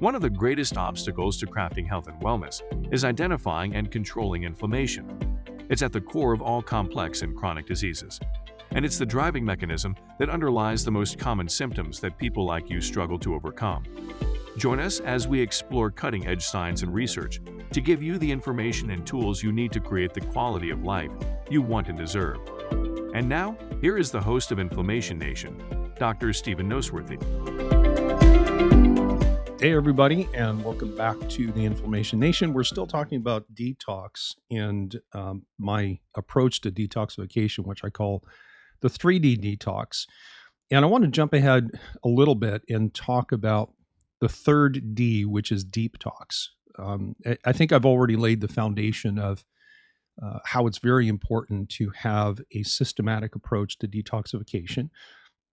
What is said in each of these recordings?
One of the greatest obstacles to crafting health and wellness is identifying and controlling inflammation. It's at the core of all complex and chronic diseases, and it's the driving mechanism that underlies the most common symptoms that people like you struggle to overcome. Join us as we explore cutting-edge science and research to give you the information and tools you need to create the quality of life you want and deserve. And now, here is the host of Inflammation Nation, Dr. Stephen Noseworthy. Hey everybody, and welcome back to the Inflammation Nation. We're still talking about detox and my approach to detoxification, which I call the 3D detox. And I want to jump ahead a little bit and talk about the third D, which is DEEP-Tox. I think I've already laid the foundation of how it's very important to have a systematic approach to detoxification.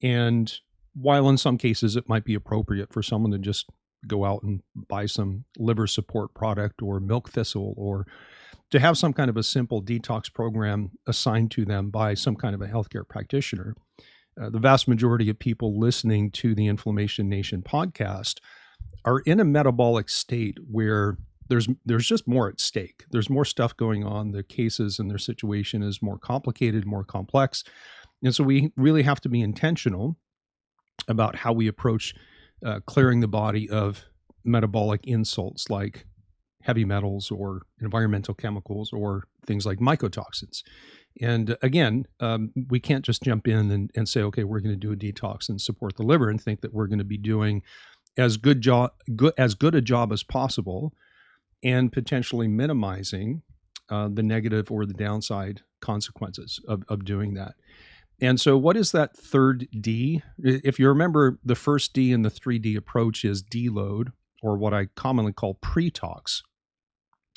And while in some cases it might be appropriate for someone to just go out and buy some liver support product or milk thistle, or to have some kind of a simple detox program assigned to them by some kind of a healthcare practitioner. The vast majority of people listening to the Inflammation Nation podcast are in a metabolic state where there's just more at stake. There's more stuff going on. Their cases and their situation is more complicated, more complex. And so we really have to be intentional about how we approach clearing the body of metabolic insults like heavy metals or environmental chemicals or things like mycotoxins. And again, we can't just jump in and say, okay, we're going to do a detox and support the liver and think that we're going to be doing as good a job as possible and potentially minimizing the negative or the downside consequences of doing that. And so what is that third D? If you remember, the first D in the 3D approach is deload, or what I commonly call pre-tox.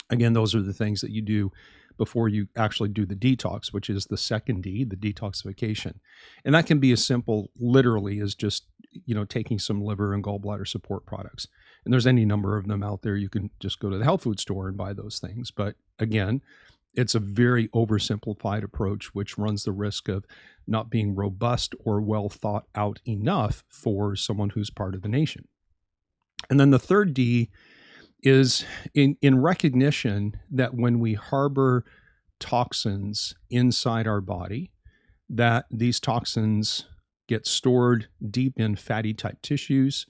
Again, those are the things that you do before you actually do the detox, which is the second D, the detoxification. And that can be as simple, literally, as just, taking some liver and gallbladder support products. And there's any number of them out there. You can just go to the health food store and buy those things. But again, it's a very oversimplified approach, which runs the risk of not being robust or well thought out enough for someone who's part of the nation. And then the third D is in recognition that when we harbor toxins inside our body, that these toxins get stored deep in fatty type tissues.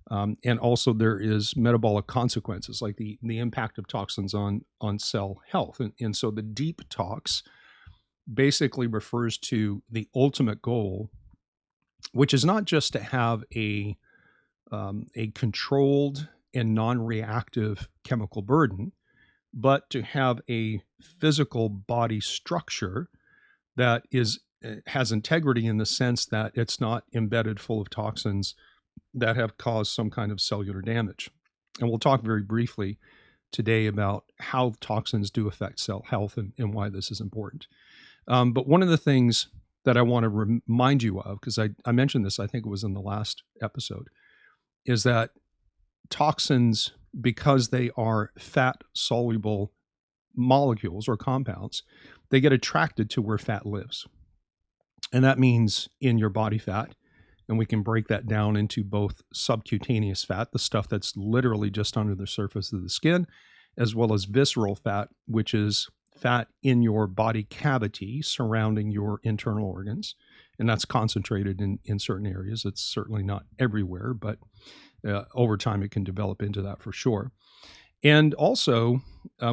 And also there is metabolic consequences, like the impact of toxins on cell health. And so the DEEP-Tox basically refers to the ultimate goal, which is not just to have a controlled and non-reactive chemical burden, but to have a physical body structure that has integrity in the sense that it's not embedded full of toxins that have caused some kind of cellular damage. And we'll talk very briefly today about how toxins do affect cell health and why this is important. But one of the things that I want to remind you of, because I mentioned this, I think it was in the last episode, is that toxins, because they are fat-soluble molecules or compounds, they get attracted to where fat lives. And that means in your body fat. And we can break that down into both subcutaneous fat, the stuff that's literally just under the surface of the skin, as well as visceral fat, which is fat in your body cavity surrounding your internal organs. And that's concentrated in certain areas. It's certainly not everywhere, but over time it can develop into that for sure. And also,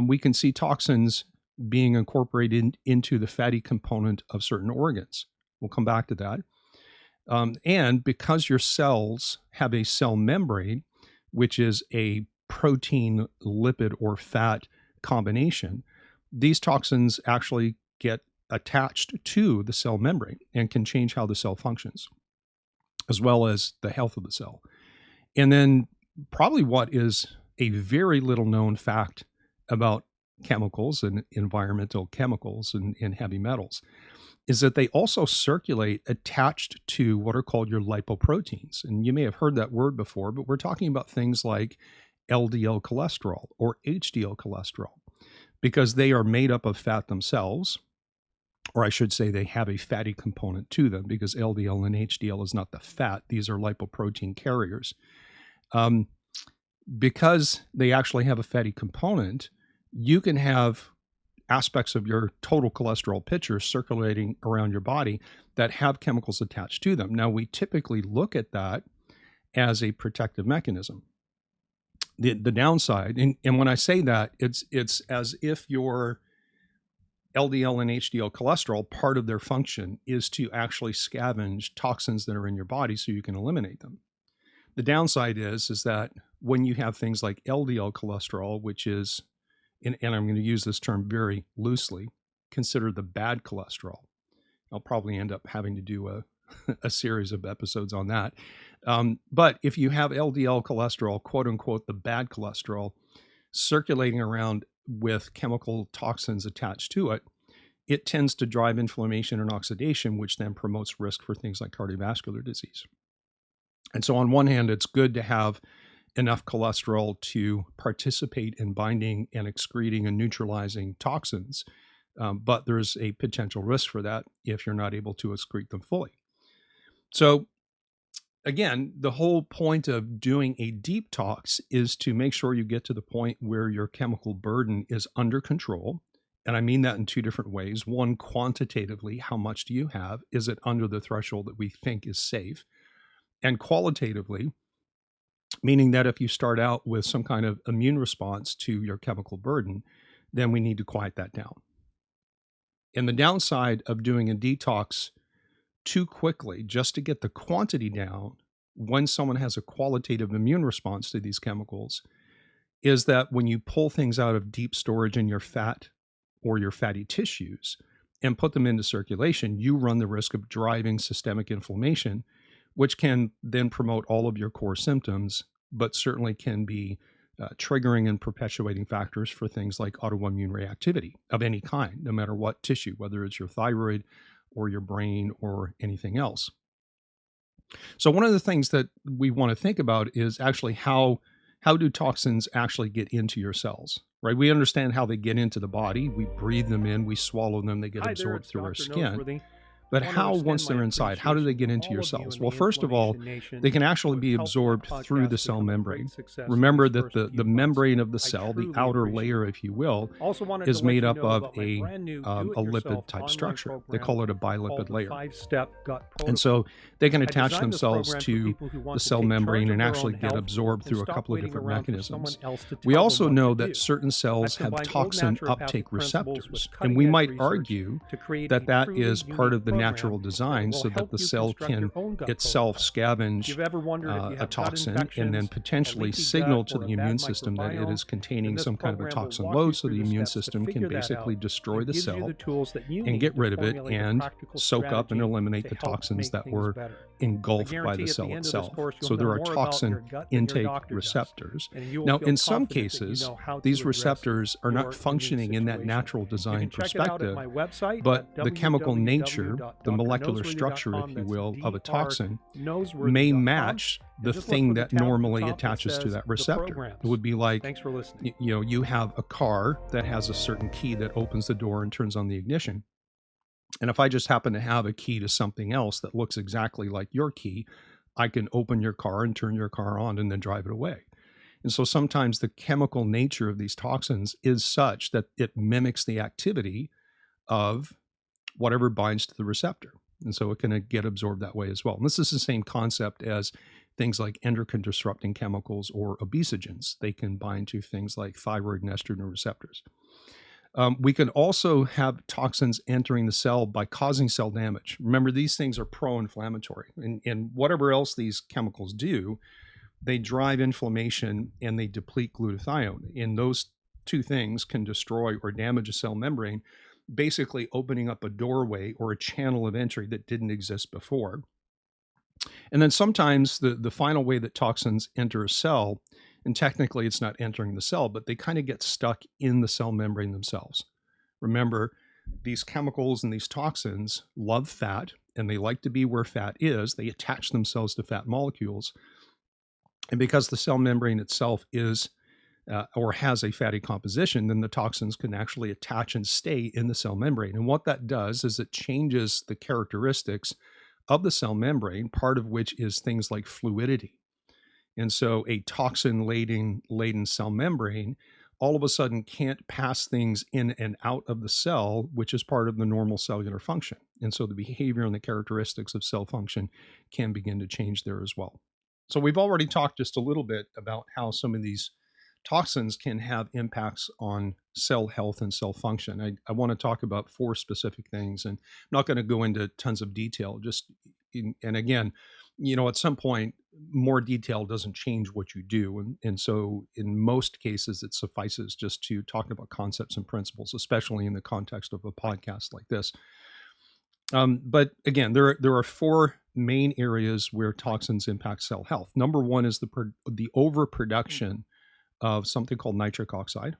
we can see toxins being incorporated into the fatty component of certain organs. We'll come back to that. And because your cells have a cell membrane, which is a protein, lipid, or fat combination, these toxins actually get attached to the cell membrane and can change how the cell functions, as well as the health of the cell. And then probably what is a very little known fact about chemicals and environmental chemicals and heavy metals is that they also circulate attached to what are called your lipoproteins. And you may have heard that word before, but we're talking about things like LDL cholesterol or HDL cholesterol, because they are made up of fat themselves, or I should say they have a fatty component to them, because LDL and HDL is not the fat. These are lipoprotein carriers. because they actually have a fatty component, you can have aspects of your total cholesterol picture circulating around your body that have chemicals attached to them. Now, we typically look at that as a protective mechanism. The downside, and when I say that, it's as if your LDL and HDL cholesterol, part of their function is to actually scavenge toxins that are in your body so you can eliminate them. The downside is that when you have things like LDL cholesterol, which is, and I'm going to use this term very loosely, consider the bad cholesterol. I'll probably end up having to do a series of episodes on that. But if you have LDL cholesterol, quote unquote, the bad cholesterol, circulating around with chemical toxins attached to it, it tends to drive inflammation and oxidation, which then promotes risk for things like cardiovascular disease. And so on one hand, it's good to have enough cholesterol to participate in binding and excreting and neutralizing toxins, but there's a potential risk for that if you're not able to excrete them fully. So again, the whole point of doing a DEEP-Tox is to make sure you get to the point where your chemical burden is under control. And I mean that in two different ways. One, quantitatively, how much do you have? Is it under the threshold that we think is safe? And qualitatively, meaning that if you start out with some kind of immune response to your chemical burden, then we need to quiet that down. And the downside of doing a detox too quickly, just to get the quantity down, when someone has a qualitative immune response to these chemicals, is that when you pull things out of deep storage in your fat or your fatty tissues and put them into circulation, you run the risk of driving systemic inflammation, which can then promote all of your core symptoms, but certainly can be triggering and perpetuating factors for things like autoimmune reactivity of any kind, no matter what tissue, whether it's your thyroid or your brain or anything else. So one of the things that we want to think about is actually how do toxins actually get into your cells, right? We understand how they get into the body. We breathe them in, we swallow them, they get absorbed through our skin. But how, once they're inside, how do they get into your cells? Well, first of all, they can actually be absorbed through the cell membrane. Remember that the membrane of the cell, the outer layer, if you will, is made up of a lipid-type structure. They call it a bilipid layer. And so they can attach themselves to the cell membrane and actually get absorbed through a couple of different mechanisms. We also know that certain cells have toxin uptake receptors, and we might argue that that is part of the natural design so that the cell can itself scavenge a toxin and then potentially signal to the immune system that it is containing some kind of a toxin load, so the immune system can basically destroy the cell and get rid of it and soak up and eliminate the toxins that were engulfed by the cell itself. So there are toxin intake receptors. Now, in some cases, these receptors are not functioning in that natural design perspective, but the chemical nature, the molecular structure, if you will, of a toxin may match the thing that normally attaches to that receptor. It would be like, you have a car that has a certain key that opens the door and turns on the ignition. And if I just happen to have a key to something else that looks exactly like your key, I can open your car and turn your car on and then drive it away. And so sometimes the chemical nature of these toxins is such that it mimics the activity of whatever binds to the receptor. And so it can get absorbed that way as well. And this is the same concept as things like endocrine disrupting chemicals or obesogens. They can bind to things like thyroid and estrogen receptors. We can also have toxins entering the cell by causing cell damage. Remember, these things are pro-inflammatory. And whatever else these chemicals do, they drive inflammation and they deplete glutathione. And those two things can destroy or damage a cell membrane, basically opening up a doorway or a channel of entry that didn't exist before. And then sometimes the final way that toxins enter a cell, and technically it's not entering the cell, but they kind of get stuck in the cell membrane themselves. Remember, these chemicals and these toxins love fat, and they like to be where fat is. They attach themselves to fat molecules. And because the cell membrane itself is or has a fatty composition, then the toxins can actually attach and stay in the cell membrane. And what that does is it changes the characteristics of the cell membrane, part of which is things like fluidity. And so a toxin-laden cell membrane all of a sudden can't pass things in and out of the cell, which is part of the normal cellular function. And so the behavior and the characteristics of cell function can begin to change there as well. So we've already talked just a little bit about how some of these toxins can have impacts on cell health and cell function. I want to talk about 4 specific things, and I'm not going to go into tons of detail. And again, at some point, more detail doesn't change what you do. And so in most cases, it suffices just to talk about concepts and principles, especially in the context of a podcast like this. But again, there are 4 main areas where toxins impact cell health. Number 1 is the overproduction of something called nitric oxide.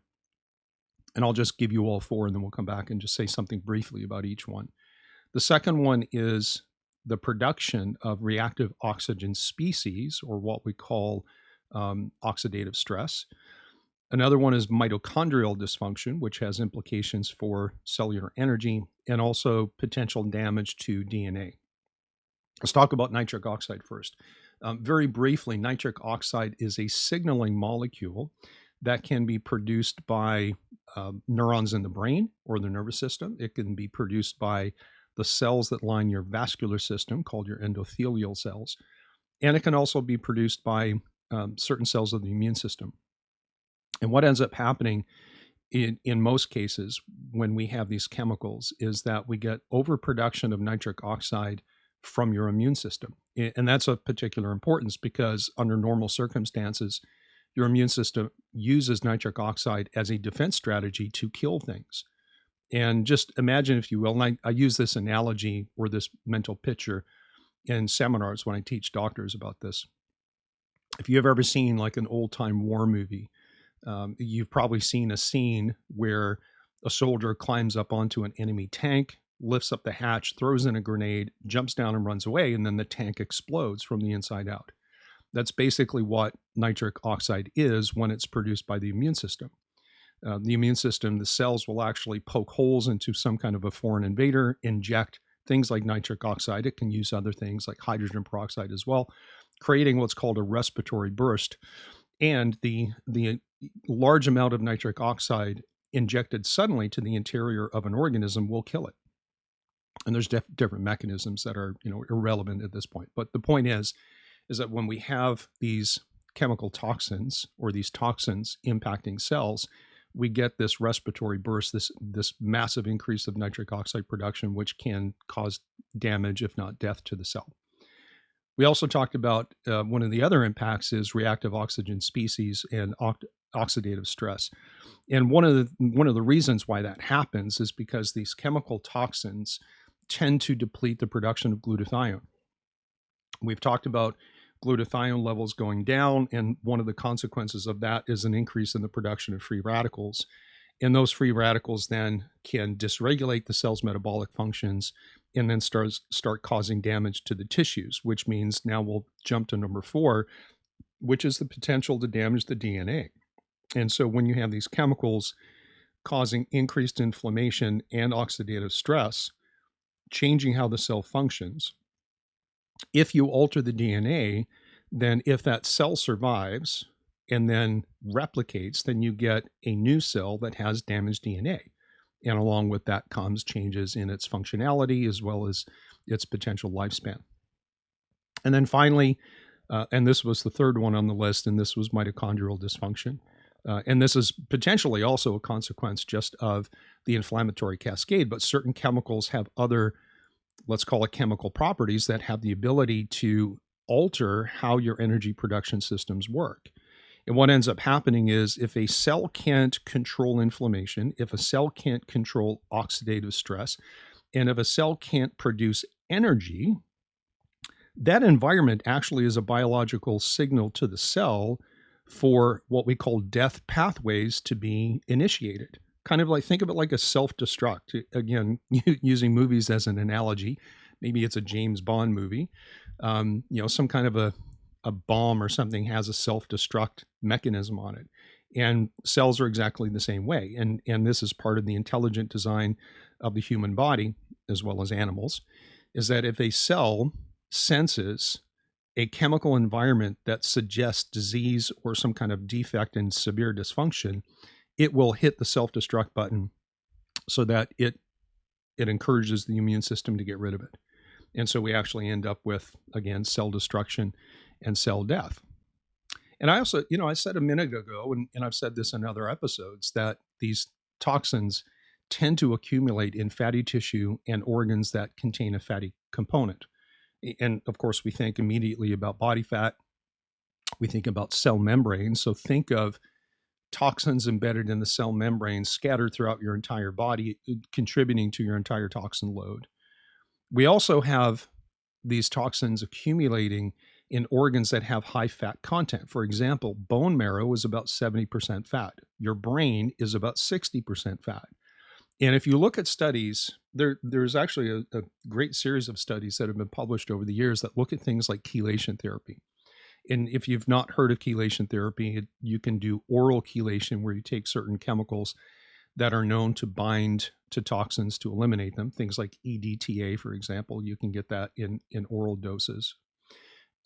And I'll just give you all 4, and then we'll come back and just say something briefly about each one. The second one is the production of reactive oxygen species, or what we call oxidative stress. Another one is mitochondrial dysfunction, which has implications for cellular energy and also potential damage to DNA. Let's talk about nitric oxide first. Very briefly, nitric oxide is a signaling molecule that can be produced by neurons in the brain or the nervous system. It can be produced by the cells that line your vascular system, called your endothelial cells. And it can also be produced by certain cells of the immune system. And what ends up happening in most cases when we have these chemicals is that we get overproduction of nitric oxide from your immune system. And that's of particular importance because under normal circumstances, your immune system uses nitric oxide as a defense strategy to kill things. And just imagine, if you will, and I use this analogy or this mental picture in seminars when I teach doctors about this. If you've ever seen like an old-time war movie, you've probably seen a scene where a soldier climbs up onto an enemy tank, lifts up the hatch, throws in a grenade, jumps down and runs away, and then the tank explodes from the inside out. That's basically what nitric oxide is when it's produced by the immune system. The immune system, the cells will actually poke holes into some kind of a foreign invader, inject things like nitric oxide. It can use other things like hydrogen peroxide as well, creating what's called a respiratory burst. And the large amount of nitric oxide injected suddenly to the interior of an organism will kill it. And there's different mechanisms that are irrelevant at this point. But the point is that when we have these chemical toxins or these toxins impacting cells, we get this respiratory burst, this massive increase of nitric oxide production, which can cause damage, if not death, to the cell. We also talked about one of the other impacts is reactive oxygen species and oxidative stress. And one of the reasons why that happens is because these chemical toxins tend to deplete the production of glutathione. We've talked about glutathione levels going down, and one of the consequences of that is an increase in the production of free radicals. And those free radicals then can dysregulate the cell's metabolic functions and then start causing damage to the tissues, which means now we'll jump to number 4, which is the potential to damage the DNA. And so when you have these chemicals causing increased inflammation and oxidative stress, changing how the cell functions, if you alter the DNA, then if that cell survives and then replicates, then you get a new cell that has damaged DNA. And along with that comes changes in its functionality as well as its potential lifespan. And then finally, and this was the third one on the list, and this was mitochondrial dysfunction. And this is potentially also a consequence just of the inflammatory cascade, but certain chemicals have other, let's call it chemical properties, that have the ability to alter how your energy production systems work. And what ends up happening is if a cell can't control inflammation, if a cell can't control oxidative stress, and if a cell can't produce energy, that environment actually is a biological signal to the cell for what we call death pathways to be initiated. Kind of like, think of it like a self-destruct. Again, using movies as an analogy, maybe it's a James Bond movie. Some kind of a bomb or something has a self-destruct mechanism on it. And cells are exactly the same way. And this is part of the intelligent design of the human body, as well as animals, is that if a cell senses a chemical environment that suggests disease or some kind of defect and severe dysfunction, it will hit the self-destruct button so that it encourages the immune system to get rid of it. And so we actually end up with, again, cell destruction and cell death. And I also, I said a minute ago, and I've said this in other episodes, that these toxins tend to accumulate in fatty tissue and organs that contain a fatty component. And of course, we think immediately about body fat. We think about cell membranes. So think of toxins embedded in the cell membrane scattered throughout your entire body, contributing to your entire toxin load. We also have these toxins accumulating in organs that have high fat content. For example, bone marrow is about 70% fat. Your brain is about 60% fat. And if you look at studies, there's actually a great series of studies that have been published over the years that look at things like chelation therapy. And if you've not heard of chelation therapy, you can do oral chelation, where you take certain chemicals that are known to bind to toxins to eliminate them. Things like EDTA, for example, you can get that in oral doses.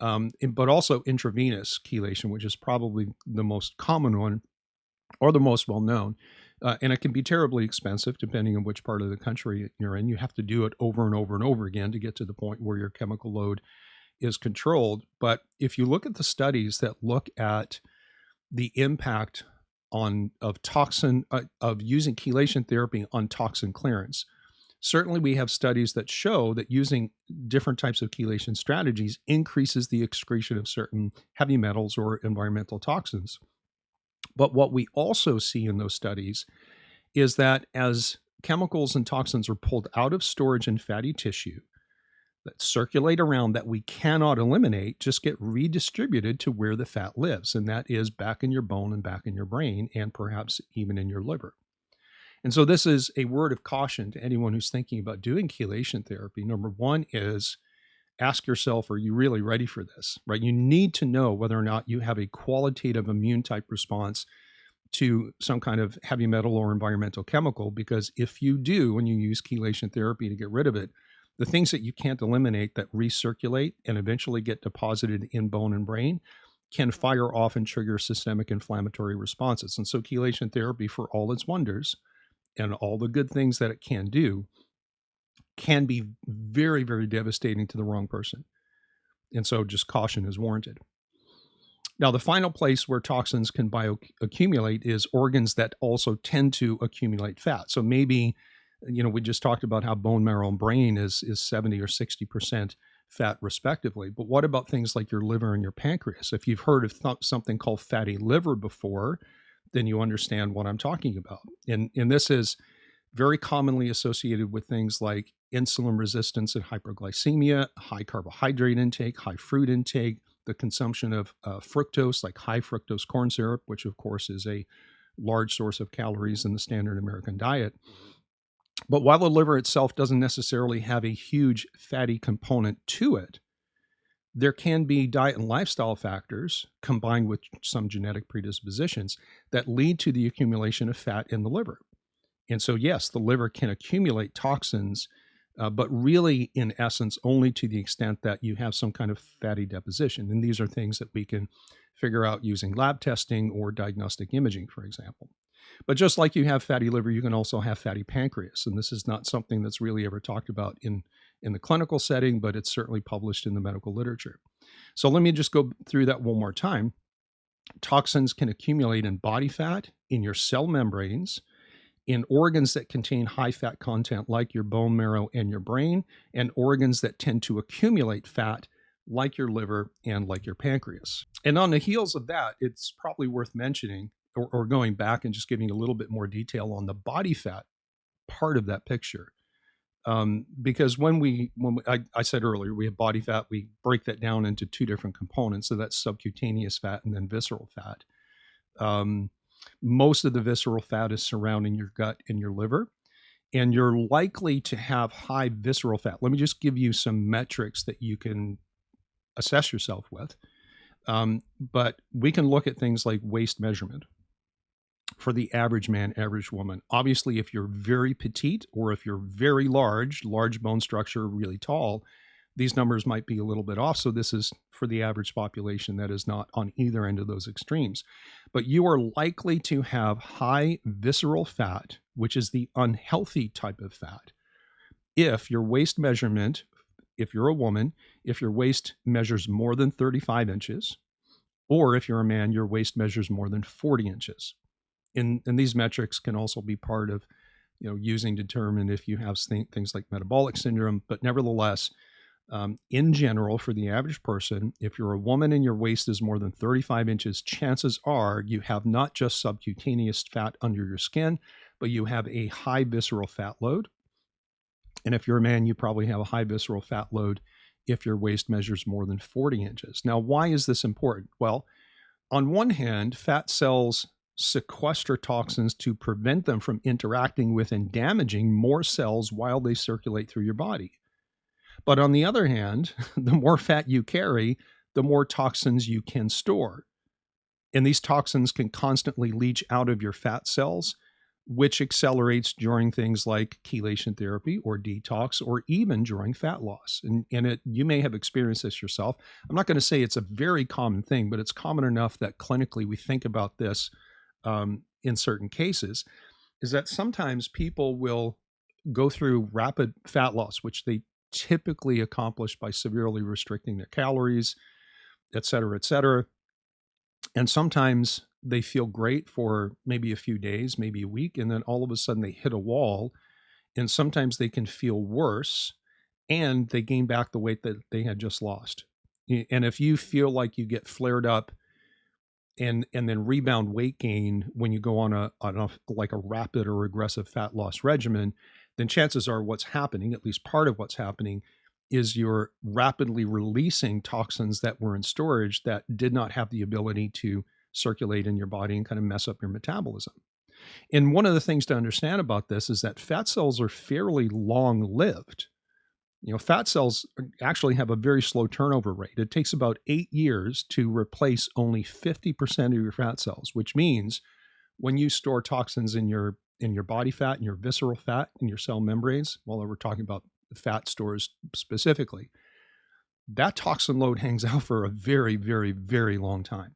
But also intravenous chelation, which is probably the most common one or the most well-known. And it can be terribly expensive depending on which part of the country you're in. You have to do it over and over and over again to get to the point where your chemical load is controlled. But if you look at the studies that look at the impact of using chelation therapy on toxin clearance, certainly we have studies that show that using different types of chelation strategies increases the excretion of certain heavy metals or environmental toxins. But what we also see in those studies is that as chemicals and toxins are pulled out of storage in fatty tissue that circulate around, that we cannot eliminate, just get redistributed to where the fat lives. And that is back in your bone and back in your brain, and perhaps even in your liver. And so this is a word of caution to anyone who's thinking about doing chelation therapy. Number one is ask yourself, are you really ready for this, right? You need to know whether or not you have a qualitative immune type response to some kind of heavy metal or environmental chemical, because if you do, when you use chelation therapy to get rid of it, the things that you can't eliminate that recirculate and eventually get deposited in bone and brain can fire off and trigger systemic inflammatory responses. And so chelation therapy, for all its wonders and all the good things that it can do, can be very, very devastating to the wrong person. And so just caution is warranted. Now, the final place where toxins can bioaccumulate is organs that also tend to accumulate fat. So maybe, we just talked about how bone marrow and brain is 70 or 60% fat respectively. But what about things like your liver and your pancreas? If you've heard of something called fatty liver before, then you understand what I'm talking about. And this is very commonly associated with things like insulin resistance and hyperglycemia, high carbohydrate intake, high fruit intake, the consumption of fructose, like high fructose corn syrup, which of course is a large source of calories in the standard American diet. But while the liver itself doesn't necessarily have a huge fatty component to it, there can be diet and lifestyle factors combined with some genetic predispositions that lead to the accumulation of fat in the liver. And so, yes, the liver can accumulate toxins, but really, in essence, only to the extent that you have some kind of fatty deposition. And these are things that we can figure out using lab testing or diagnostic imaging, for example. But just like you have fatty liver, you can also have fatty pancreas. And this is not something that's really ever talked about in the clinical setting, but it's certainly published in the medical literature. So let me just go through that one more time. Toxins can accumulate in body fat, in your cell membranes, in organs that contain high fat content like your bone marrow and your brain, and organs that tend to accumulate fat like your liver and like your pancreas. And on the heels of that, it's probably worth mentioning or going back and just giving a little bit more detail on the body fat part of that picture. Because I said earlier, we have body fat, we break that down into two different components. So that's subcutaneous fat and then visceral fat. Most of the visceral fat is surrounding your gut and your liver, and you're likely to have high visceral fat. Let me just give you some metrics that you can assess yourself with. But we can look at things like waist measurement for the average man, average woman. Obviously, if you're very petite or if you're very large bone structure, really tall, These numbers might be a little bit off. So this is for the average population that is not on either end of those extremes. But you are likely to have high visceral fat, which is the unhealthy type of fat, if your waist measurement, if you're a woman, if your waist measures more than 35 inches, or if you're a man, your waist measures more than 40 inches. And these metrics can also be part of, using to determine if you have things like metabolic syndrome. But nevertheless, in general, for the average person, if you're a woman and your waist is more than 35 inches, chances are you have not just subcutaneous fat under your skin, but you have a high visceral fat load. And if you're a man, you probably have a high visceral fat load if your waist measures more than 40 inches. Now, why is this important? Well, on one hand, fat cells sequester toxins to prevent them from interacting with and damaging more cells while they circulate through your body. But on the other hand, the more fat you carry, the more toxins you can store. And these toxins can constantly leach out of your fat cells, which accelerates during things like chelation therapy or detox, or even during fat loss. And you may have experienced this yourself. I'm not going to say it's a very common thing, but it's common enough that clinically we think about this in certain cases, is that sometimes people will go through rapid fat loss, which they typically accomplish by severely restricting their calories, et cetera, et cetera. And sometimes they feel great for maybe a few days, maybe a week, and then all of a sudden they hit a wall. And sometimes they can feel worse and they gain back the weight that they had just lost. And if you feel like you get flared up and then rebound weight gain when you go on a rapid or aggressive fat loss regimen, then chances are what's happening, at least part of what's happening, is you're rapidly releasing toxins that were in storage that did not have the ability to circulate in your body and kind of mess up your metabolism. And one of the things to understand about this is that fat cells are fairly long-lived. Fat cells actually have a very slow turnover rate. It takes about 8 years to replace only 50% of your fat cells, which means when you store toxins in your body fat and your visceral fat in your cell membranes, while we're talking about fat stores specifically, that toxin load hangs out for a very, very, very long time.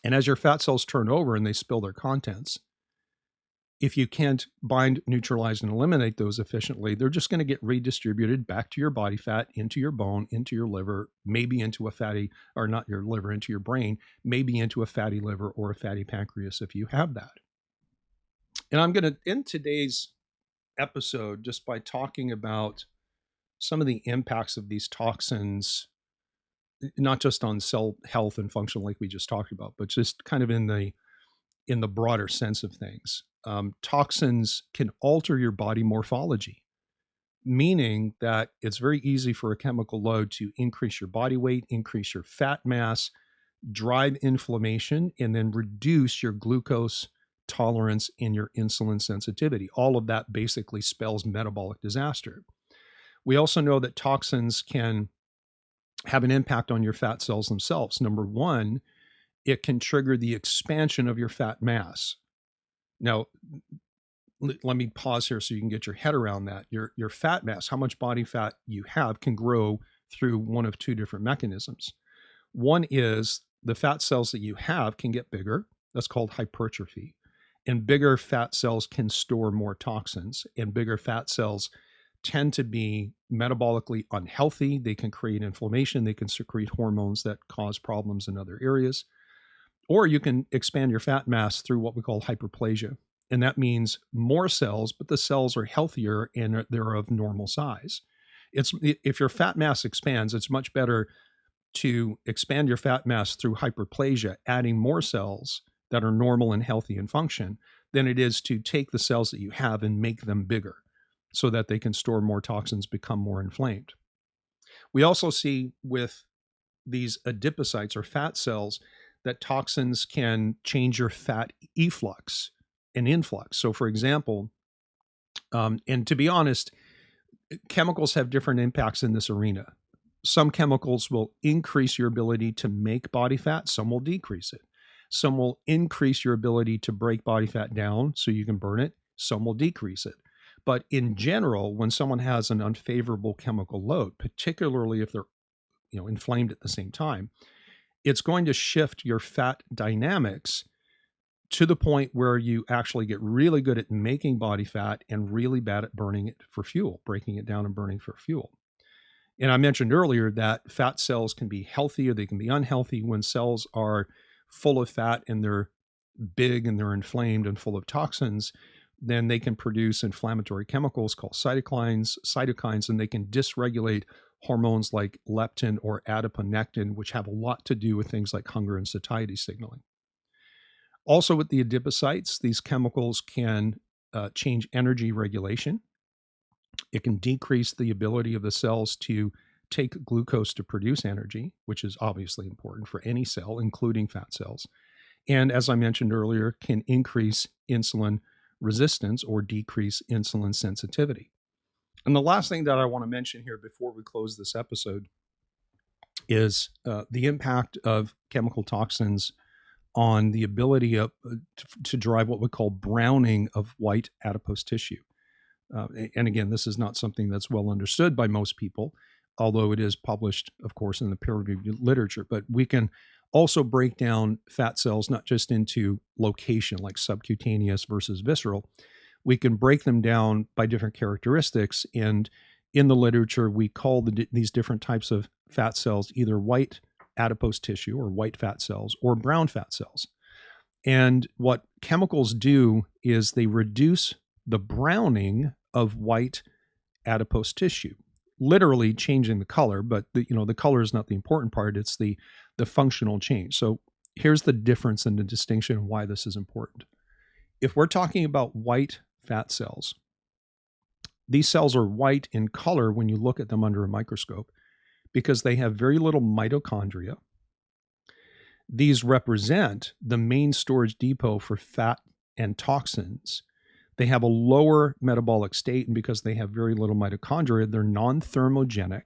And as your fat cells turn over and they spill their contents, if you can't bind, neutralize, and eliminate those efficiently, they're just going to get redistributed back to your body fat, into your bone, into your liver, maybe into a fatty, or not your liver, into your brain, maybe into a fatty liver or a fatty pancreas if you have that. And I'm going to end today's episode just by talking about some of the impacts of these toxins, not just on cell health and function like we just talked about, but just kind of in the broader sense of things. Toxins can alter your body morphology, meaning that it's very easy for a chemical load to increase your body weight, increase your fat mass, drive inflammation, and then reduce your glucose tolerance and your insulin sensitivity. All of that basically spells metabolic disaster. We also know that toxins can have an impact on your fat cells themselves. Number one, it can trigger the expansion of your fat mass. Now, let me pause here so you can get your head around that. Your fat mass, how much body fat you have, can grow through one of two different mechanisms. One is the fat cells that you have can get bigger. That's called hypertrophy. And bigger fat cells can store more toxins, and bigger fat cells tend to be metabolically unhealthy. They can create inflammation. They can secrete hormones that cause problems in other areas. Or you can expand your fat mass through what we call hyperplasia. And that means more cells, but the cells are healthier and they're of normal size. If your fat mass expands, it's much better to expand your fat mass through hyperplasia, adding more cells that are normal and healthy in function, than it is to take the cells that you have and make them bigger so that they can store more toxins, become more inflamed. We also see with these adipocytes or fat cells that toxins can change your fat efflux and influx. So for example, and to be honest, chemicals have different impacts in this arena. Some chemicals will increase your ability to make body fat. Some will decrease it. Some will increase your ability to break body fat down so you can burn it. Some will decrease it. But in general, when someone has an unfavorable chemical load, particularly if they're inflamed at the same time, it's going to shift your fat dynamics to the point where you actually get really good at making body fat and really bad at burning it for fuel, breaking it down and burning for fuel. And I mentioned earlier that fat cells can be healthy or they can be unhealthy. When cells are full of fat and they're big and they're inflamed and full of toxins, then they can produce inflammatory chemicals called cytokines, and they can dysregulate hormones like leptin or adiponectin, which have a lot to do with things like hunger and satiety signaling. Also, with the adipocytes, these chemicals can change energy regulation. It can decrease the ability of the cells to take glucose to produce energy, which is obviously important for any cell, including fat cells. And as I mentioned earlier, can increase insulin resistance or decrease insulin sensitivity. And the last thing that I want to mention here before we close this episode is the impact of chemical toxins on the ability of, to drive what we call browning of white adipose tissue. And again, this is not something that's well understood by most people, although it is published, of course, in the peer-reviewed literature. But we can also break down fat cells not just into location, like subcutaneous versus visceral. We can break them down by different characteristics. And in the literature, we call these different types of fat cells either white adipose tissue or white fat cells or brown fat cells. And what chemicals do is they reduce the browning of white adipose tissue, literally changing the color, but the color is not the important part. It's the functional change. So here's the difference and the distinction and why this is important. If we're talking about white fat cells, these cells are white in color when you look at them under a microscope because they have very little mitochondria. These represent the main storage depot for fat and toxins. They have a lower metabolic state, and because they have very little mitochondria, they're non-thermogenic,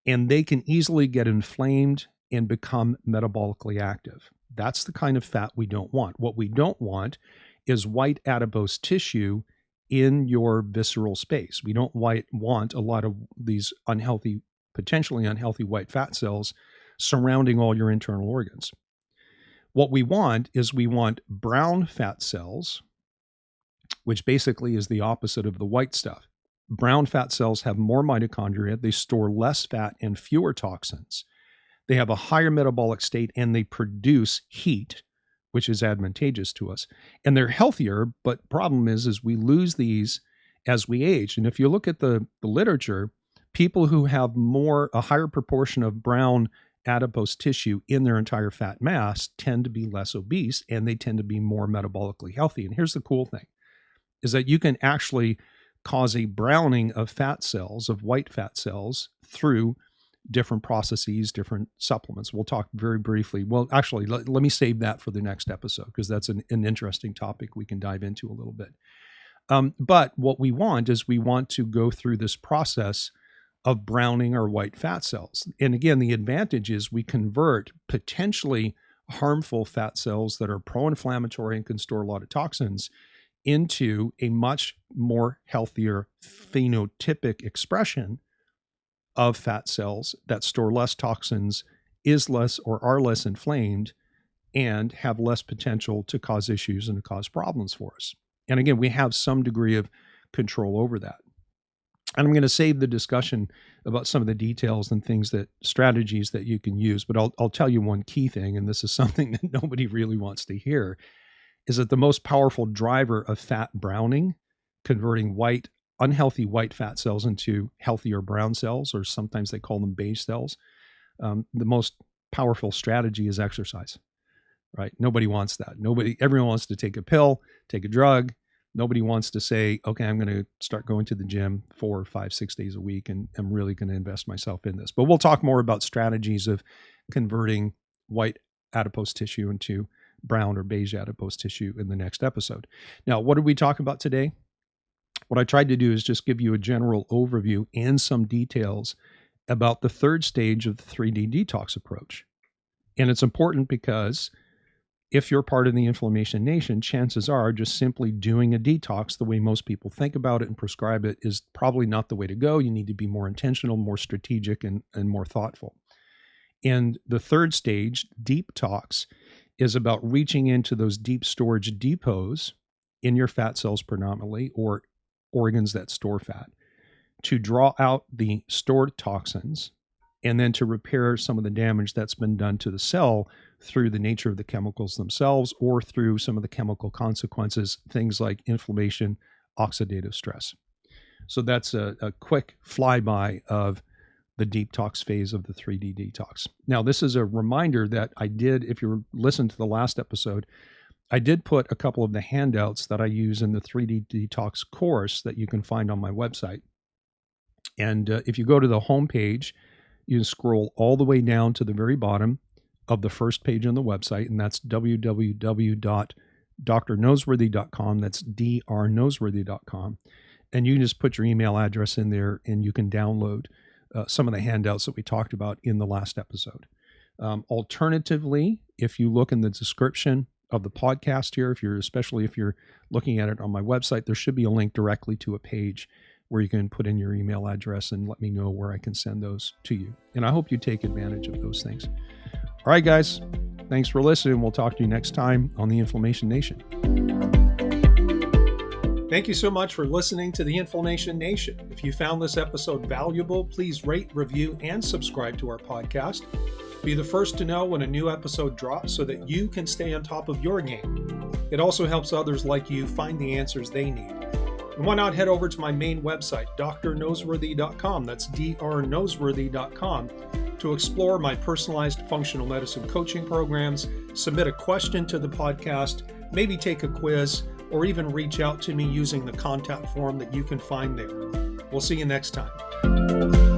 and they can easily get inflamed and become metabolically active. That's the kind of fat we don't want. What we don't want is white adipose tissue in your visceral space. We don't want a lot of these potentially unhealthy white fat cells surrounding all your internal organs. What we want is brown fat cells, which basically is the opposite of the white stuff. Brown fat cells have more mitochondria, they store less fat and fewer toxins. They have a higher metabolic state and they produce heat, which is advantageous to us. And they're healthier, but problem is we lose these as we age. And if you look at the literature, people who have a higher proportion of brown adipose tissue in their entire fat mass tend to be less obese and they tend to be more metabolically healthy. And here's the cool thing, is that you can actually cause a browning of fat cells, of white fat cells, through different processes, different supplements. We'll talk very briefly. Well, actually, let me save that for the next episode because that's an interesting topic we can dive into a little bit. But what we want is to go through this process of browning our white fat cells. And again, the advantage is we convert potentially harmful fat cells that are pro-inflammatory and can store a lot of toxins into a much more healthier phenotypic expression of fat cells that store less toxins, are less inflamed, and have less potential to cause issues and to cause problems for us. And again, we have some degree of control over that. And I'm going to save the discussion about some of the details and strategies that you can use, but I'll tell you one key thing, and this is something that nobody really wants to hear, is that the most powerful driver of fat browning, converting unhealthy white fat cells into healthier brown cells, or sometimes they call them beige cells, the most powerful strategy is exercise, right? Nobody wants that. Everyone wants to take a pill, take a drug. Nobody wants to say, okay, I'm going to start going to the gym 4, 5, 6 days a week, and I'm really going to invest myself in this. But we'll talk more about strategies of converting white adipose tissue into brown or beige adipose tissue in the next episode. Now, what did we talk about today? What I tried to do is just give you a general overview and some details about the third stage of the 3D detox approach. And it's important because if you're part of the Inflammation Nation, chances are just simply doing a detox the way most people think about it and prescribe it is probably not the way to go. You need to be more intentional, more strategic, and more thoughtful. And the third stage, DEEP-Tox, is about reaching into those deep storage depots in your fat cells predominantly, or organs that store fat, to draw out the stored toxins and then to repair some of the damage that's been done to the cell through the nature of the chemicals themselves or through some of the chemical consequences, things like inflammation, oxidative stress. So that's a quick flyby of the DEEP-Tox phase of the 3D detox. Now, this is a reminder that I did, if you listened to the last episode, I did put a couple of the handouts that I use in the 3D detox course that you can find on my website. And if you go to the homepage, you can scroll all the way down to the very bottom of the first page on the website, and that's www.drnoseworthy.com. That's drnoseworthy.com. And you can just put your email address in there, and you can download some of the handouts that we talked about in the last episode. Alternatively, if you look in the description of the podcast here, especially if you're looking at it on my website, there should be a link directly to a page where you can put in your email address and let me know where I can send those to you. And I hope you take advantage of those things. All right, guys, thanks for listening. We'll talk to you next time on the Inflammation Nation. Thank you so much for listening to the Inflammation Nation. If you found this episode valuable, please rate, review, and subscribe to our podcast. Be the first to know when a new episode drops so that you can stay on top of your game. It also helps others like you find the answers they need. And why not head over to my main website, drnoseworthy.com, that's drnoseworthy.com, to explore my personalized functional medicine coaching programs, submit a question to the podcast, maybe take a quiz, or even reach out to me using the contact form that you can find there. We'll see you next time.